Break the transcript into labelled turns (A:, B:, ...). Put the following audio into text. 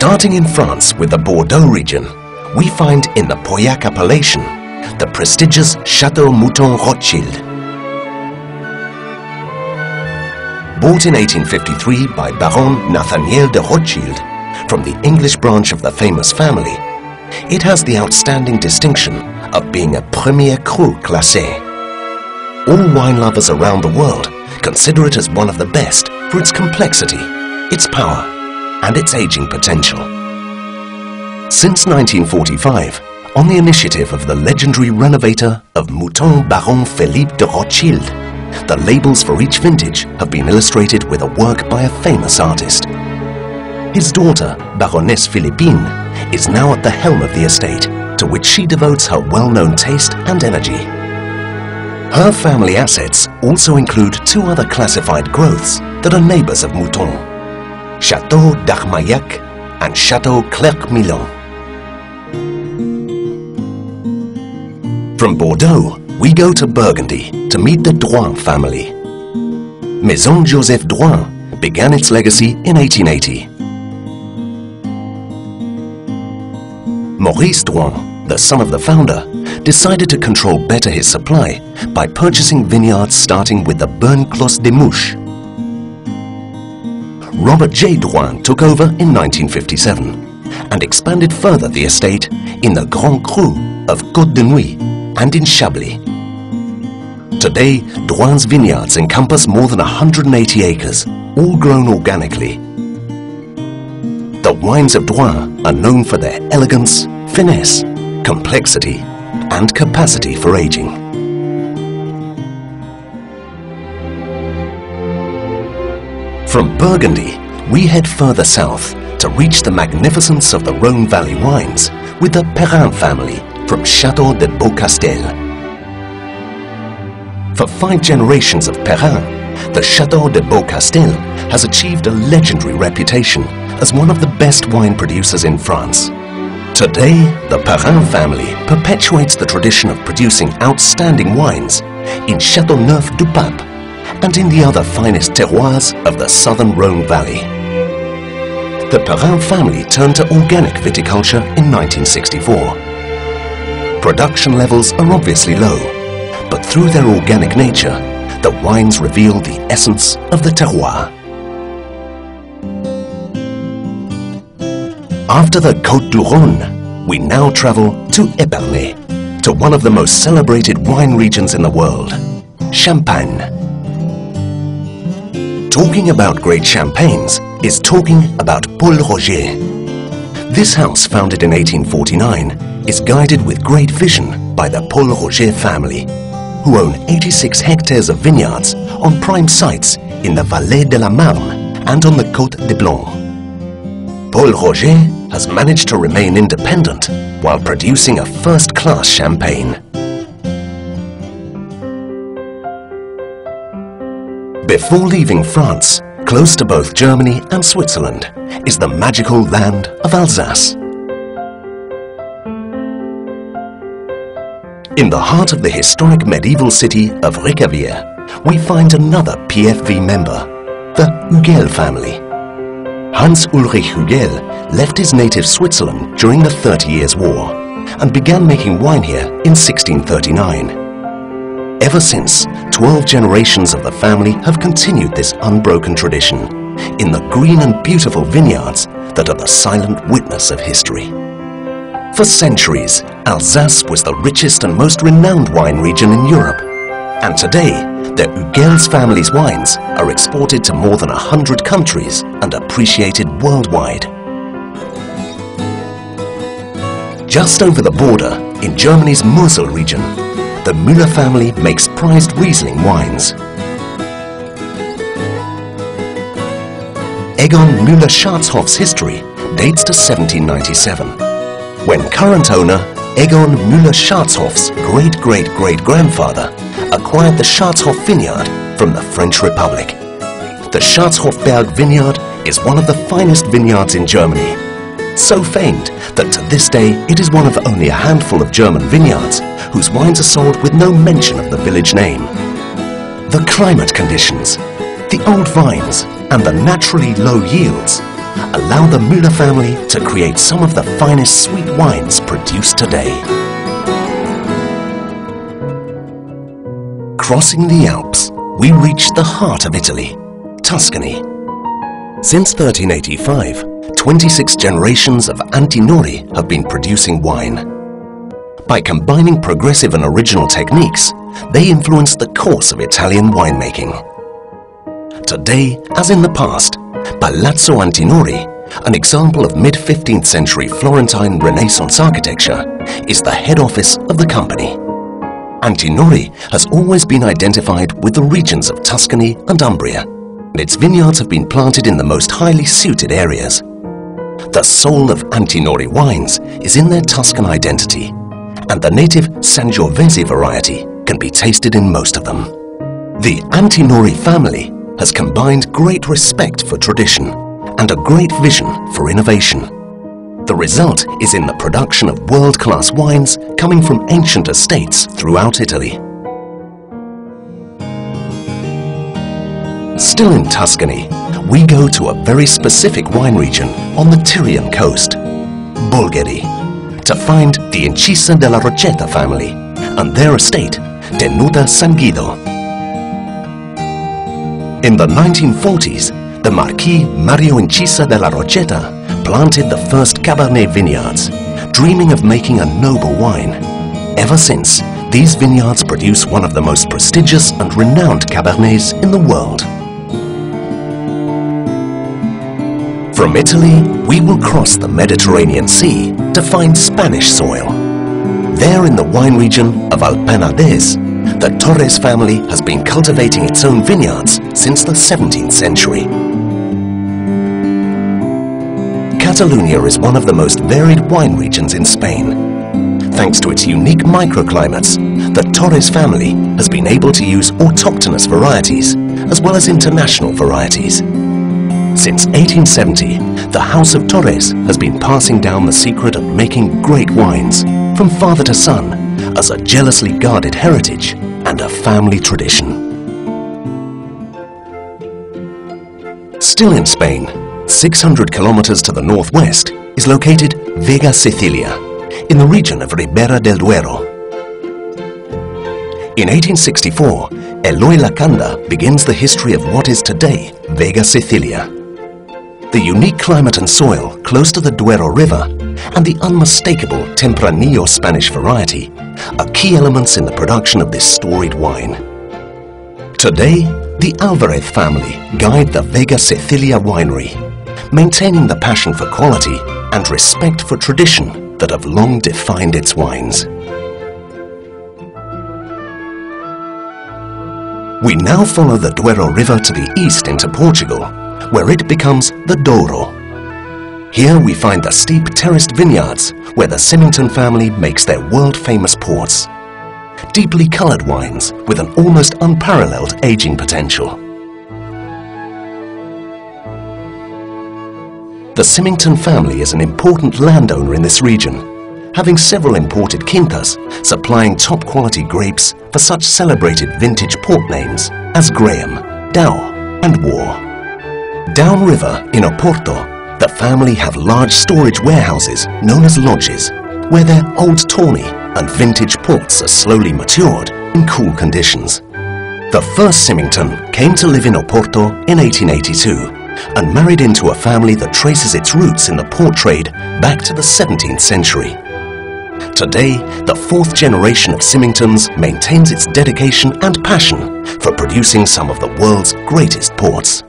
A: Starting in France with the Bordeaux region, we find in the Pauillac appellation the prestigious Château Mouton Rothschild. Bought in 1853 by Baron Nathaniel de Rothschild from the English branch of the famous family, it has the outstanding distinction of being a Premier Cru classé. All wine lovers around the world consider it as one of the best for its complexity, its power, and its aging potential. Since 1945, on the initiative of the legendary renovator of Mouton Baron Philippe de Rothschild, the labels for each vintage have been illustrated with a work by a famous artist. His daughter, Baroness Philippine, is now at the helm of the estate, to which she devotes her well-known taste and energy. Her family assets also include two other classified growths that are neighbors of Mouton: Château d'Armaillac and Château Clerc-Milon. From Bordeaux, we go to Burgundy to meet the Drouin family. Maison Joseph Drouin began its legacy in 1880. Maurice Drouin, the son of the founder, decided to control better his supply by purchasing vineyards starting with the Burne-Clos des Mouches. Robert J. Drouin took over in 1957 and expanded further the estate in the Grand Cru of Côte de Nuit and in Chablis. Today, Drouin's vineyards encompass more than 180 acres, all grown organically. The wines of Drouin are known for their elegance, finesse, complexity, and capacity for aging. From Burgundy, we head further south to reach the magnificence of the Rhône Valley wines with the Perrin family from Château de Beaucastel. For 5 generations of Perrin, the Château de Beaucastel has achieved a legendary reputation as one of the best wine producers in France. Today, the Perrin family perpetuates the tradition of producing outstanding wines in Châteauneuf-du-Pape and in the other finest terroirs of the southern Rhône Valley. The Perrin family turned to organic viticulture in 1964. Production levels are obviously low, but through their organic nature, the wines reveal the essence of the terroir. After the Côte du Rhône, we now travel to Épernay, to one of the most celebrated wine regions in the world, Champagne. Talking about great champagnes is talking about Paul Roger. This house, founded in 1849, is guided with great vision by the Paul Roger family, who own 86 hectares of vineyards on prime sites in the Vallée de la Marne and on the Côte des Blancs. Paul Roger has managed to remain independent while producing a first-class champagne. Before leaving France, close to both Germany and Switzerland, is the magical land of Alsace. In the heart of the historic medieval city of Récavière, we find another PFV member, the Hugel family. Hans Ulrich Hugel left his native Switzerland during the 30 Years' War and began making wine here in 1639. Ever since, 12 generations of the family have continued this unbroken tradition in the green and beautiful vineyards that are the silent witness of history. For centuries, Alsace was the richest and most renowned wine region in Europe, and today, the Hugels family's wines are exported to more than 100 countries and appreciated worldwide. Just over the border, in Germany's Mosel region, the Müller family makes prized Riesling wines. Egon Müller-Schatzhof's history dates to 1797, when current owner Egon Müller-Schatzhof's great-great-great-grandfather acquired the Schatzhof vineyard from the French Republic. The Schatzhofberg vineyard is one of the finest vineyards in Germany, so famed that to this day it is one of only a handful of German vineyards whose wines are sold with no mention of the village name. The climate conditions, the old vines and the naturally low yields allow the Müller family to create some of the finest sweet wines produced today. Crossing the Alps, we reach the heart of Italy, Tuscany. Since 1385, 26 generations of Antinori have been producing wine. By combining progressive and original techniques, they influence the course of Italian winemaking. Today, as in the past, Palazzo Antinori, an example of mid-15th century Florentine Renaissance architecture, is the head office of the company. Antinori has always been identified with the regions of Tuscany and Umbria, and its vineyards have been planted in the most highly suited areas. The soul of Antinori wines is in their Tuscan identity, and the native Sangiovese variety can be tasted in most of them. The Antinori family has combined great respect for tradition and a great vision for innovation. The result is in the production of world-class wines coming from ancient estates throughout Italy. Still in Tuscany, we go to a very specific wine region on the Tyrian coast, Bolgheri, to find the Incisa della Rocchetta family and their estate, Tenuta San Guido. In the 1940s, the Marquis Mario Incisa della Rocchetta planted the first Cabernet vineyards, dreaming of making a noble wine. Ever since, these vineyards produce one of the most prestigious and renowned Cabernets in the world. From Italy, we will cross the Mediterranean Sea to find Spanish soil. There in the wine region of Alpenades, the Torres family has been cultivating its own vineyards since the 17th century. Catalonia is one of the most varied wine regions in Spain. Thanks to its unique microclimates, the Torres family has been able to use autochthonous varieties as well as international varieties. Since 1870, the House of Torres has been passing down the secret of making great wines from father to son as a jealously guarded heritage and a family tradition. Still in Spain, 600 kilometers to the northwest is located Vega Sicilia, in the region of Ribera del Duero. In 1864, Eloy Lacanda begins the history of what is today Vega Sicilia. The unique climate and soil close to the Duero River and the unmistakable Tempranillo Spanish variety are key elements in the production of this storied wine. Today, the Alvarez family guide the Vega Sicilia winery, maintaining the passion for quality and respect for tradition that have long defined its wines. We now follow the Duero River to the east into Portugal, where it becomes the Douro. Here we find the steep terraced vineyards where the Symington family makes their world-famous ports. Deeply coloured wines with an almost unparalleled aging potential. The Symington family is an important landowner in this region, having several imported quintas supplying top-quality grapes for such celebrated vintage port names as Graham, Dow and War. Downriver in Oporto, the family have large storage warehouses known as lodges, where their old tawny and vintage ports are slowly matured in cool conditions. The first Symington came to live in Oporto in 1882 and married into a family that traces its roots in the port trade back to the 17th century. Today, the fourth generation of Symingtons maintains its dedication and passion for producing some of the world's greatest ports.